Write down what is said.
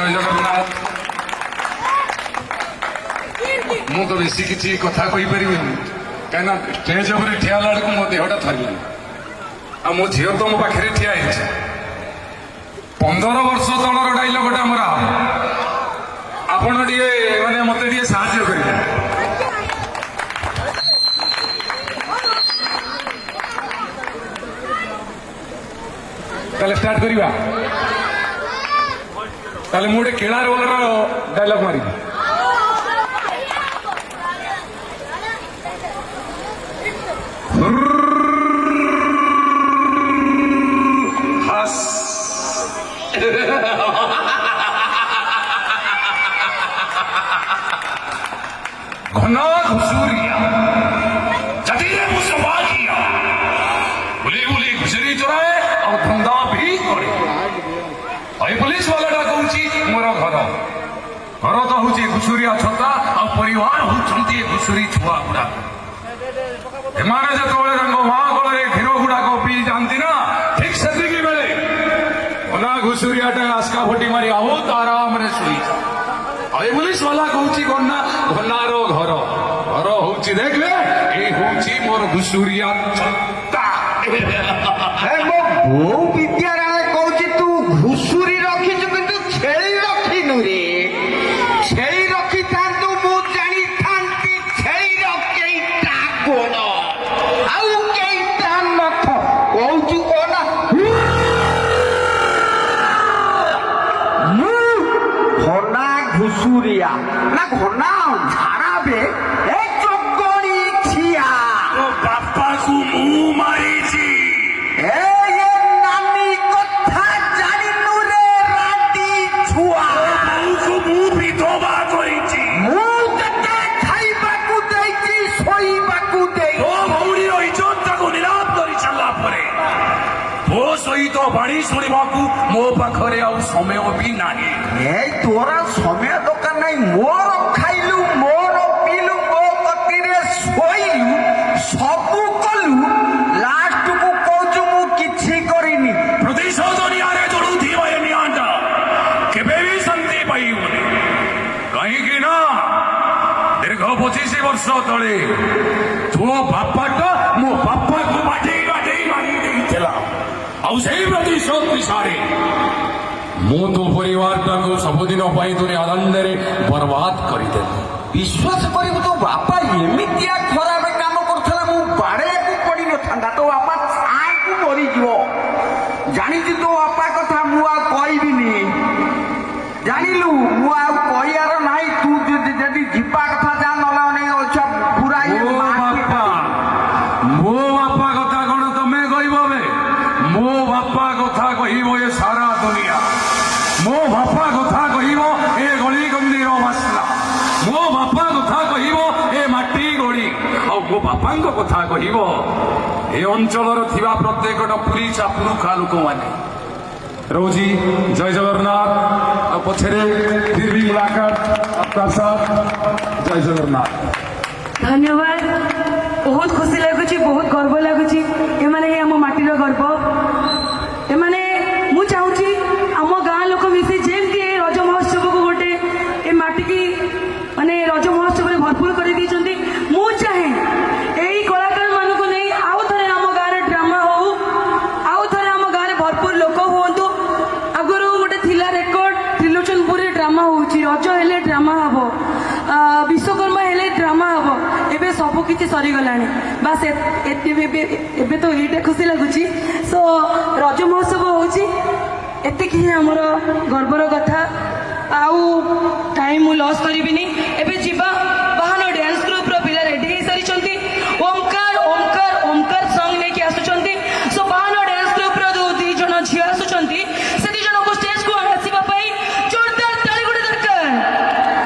जय जगन्नाथ मु तो बेसी किसी कथा कही पारि कहीं स्टेज उपर ठिया बेलू मो देहटा थरला आ मो झील तो मो पाखे ठिया 15 वर्ष तलर डायलगटा मोर आपण माने मत साहय करेंगे स्टार्ट करिबा ताले मु गोटे केला रोलर डायलॉग मारी हस घना घुसूरिया जटीले मुसवाकिया बुली बुली घुसरी चोराए और धंधा भी करे भाई पुलिस वाला कहूँ मोर घर घर तो हूँ घुसुरिया छता आ परिवार होती घुसुरी छुआ गुड़ा एमाने जो माँ गल क्षीर गुड़ाक पी जाती ना ठीक से बेले ओना घुसुरियाटा आस्का फटी मारी बहुत आराम रे शुई आई पुलिस वाला कहूँ गना घनार घर घर हूँ देख ले ये हूँ मोर घुसुरिया छता मो बो विद्याराय कहूँ तू घुसुरी रखीचु किंतु छेली रखीनु रे छेली रखी था तू मु जानी थांती छेली रखेटा गोड़ आउ केटा नथ कहूँ कोना मु घना घुसुरिया ना घना झाड़ा बे ए चोगड़ी छिया तो बापा को मुंह मारी छी सहित बाणी शुणा मो पाखे आ समय भी ना तोरा समय दरकार नहीं मोर खाइलु मोर पीलु मो कतिरे शोइलु सबु कलु लास्ट को कहूँ मु किछि करिनी प्रतिशोध निआरे जड़ुथिबा ए निआंटा केबे भी शांति पाइबनी कहीं ना दीर्घ 25 वर्ष तले तो बापाटा मो बापा को बाटे बाटे मारी देइथिला आउ सेही प्रतिशोध पिछाड़े मु तो परिवार को सबुदिन तुरी आनंद बर्बाद करदे विश्वास करू तो बापा एमितिया खराब काम करथला मु बाड़े को पड़ी न था तो बापा छाई को मरी जीवो जानी तो बापा कथा मु आ कहबिनी जानिलु मु आ कहियार नाही तू जदी जीपा कथा जा नला नै अच्छा पूरा ये मो बापा कथा कोन तमे कहबो बे मो बापा कथा कहबो ये सारा दुनिया मो बापा कथा कहबो ए गली गंदीर मसला मो बापा कथा कहबो ए माटी गड़ी आ मो बापा कथा कहबो ए अंचलर थिबा प्रत्येक पुरी चापुरुखा लोक माने रोजी जय जगन्नाथ आ पछरे फिर भी मुलाकात आपका साथ जय जगन्नाथ धन्यवाद बहुत खुशी लगुच बहुत गर्व लगुच एमाने आम माटीर गर्व एमाने मु चाहूँगी आम गाँ लोक मिसी जेमती रज महोत्सव को गोटे ए माटी की माने रज महोत्सव में भरपूर कर मु चाहे यही कलाकार मानक नहीं आउ थे आम गाँव ड्रामा हो आउ थे आम गाँव भरपूर लोक हूँ आगुरी गोटे थिला रेकर्ड त्रिलोचनपुर ड्रामा हो रज हेले ड्रामा हम विश्वकर्मा हेले ड्रामा हम एबे सब किछि सरीगला बास एबे तो ये खुशी लगुच सो रज महोत्सव होची एतिक ही आमर गर्वर कथा आउ टाइम लॉस करिबिनी